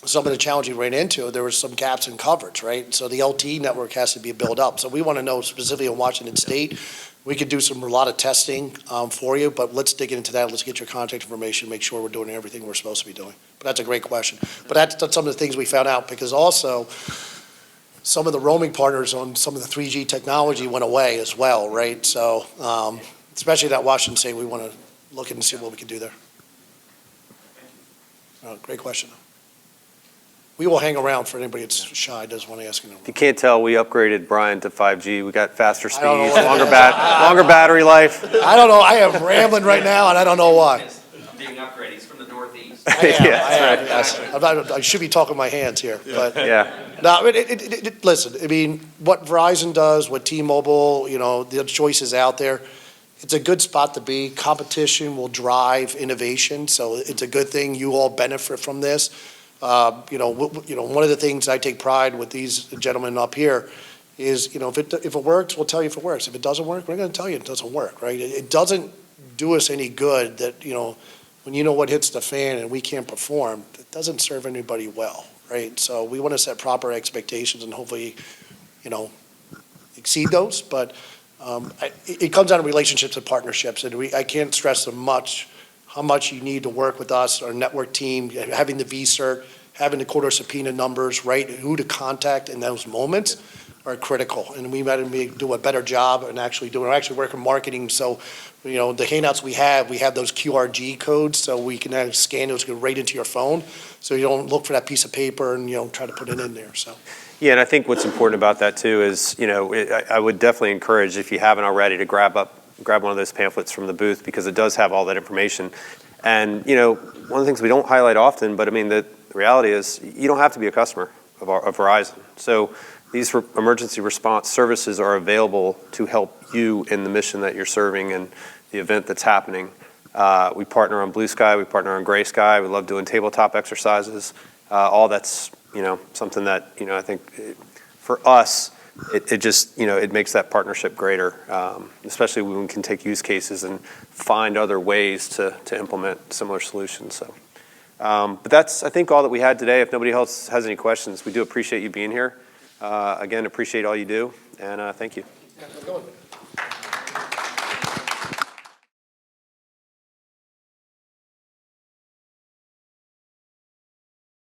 some of the challenges we ran into, there were some gaps in coverage, right? So the LTE network has to be built up. So we want to know specifically in Washington State, we could do a lot of testing for you, but let's dig into that. Let's get your contact information, make sure we're doing everything we're supposed to be doing. But that's a great question. But that's some of the things we found out, because also some of the roaming partners on some of the 3G technology went away as well, right? So especially that Washington State, we want to look and see what we can do there. Great question. We will hang around for anybody that's shy, doesn't want to ask anyone. If you can't tell, we upgraded Brian to 5G. We got faster speeds, longer battery life. I don't know. I am rambling right now, and I don't know why. Being upgraded, he's from the Northeast. I am. Yes. I should be talking my hands here, but no. Listen, I mean, what Verizon does, what T-Mobile, the choices out there, it's a good spot to be. Competition will drive innovation, so it's a good thing. You all benefit from this. One of the things I take pride with these gentlemen up here is, if it works, we'll tell you if it works. If it doesn't work, we're going to tell you it doesn't work, right? It doesn't do us any good that, when you know what hits the fan and we can't perform, it doesn't serve anybody well, right? So we want to set proper expectations and hopefully, exceed those, but it comes down to relationships and partnerships, and I can't stress how much you need to work with us, our network team, having the V-cert, having the quarter subpoena numbers, right, who to contact in those moments are critical, and we got to do a better job and we're actually working marketing, so, the handouts we have those QRG codes, so we can now scan those, go right into your phone, so you don't look for that piece of paper and, try to put it in there, so. Yeah, and I think what's important about that too is, I would definitely encourage, if you haven't already, to grab one of those pamphlets from the booth, because it does have all that information. And, one of the things we don't highlight often, but I mean, the reality is you don't have to be a customer of Verizon. So these emergency response services are available to help you in the mission that you're serving and the event that's happening. We partner on Blue Sky, we partner on Gray Sky, we love doing tabletop exercises. All that's, something that, I think for us, it just, it makes that partnership greater, especially when we can take use cases and find other ways to implement similar solutions. So, but that's, I think, all that we had today. If nobody else has any questions, we do appreciate you being here. Again, appreciate all you do, and thank you.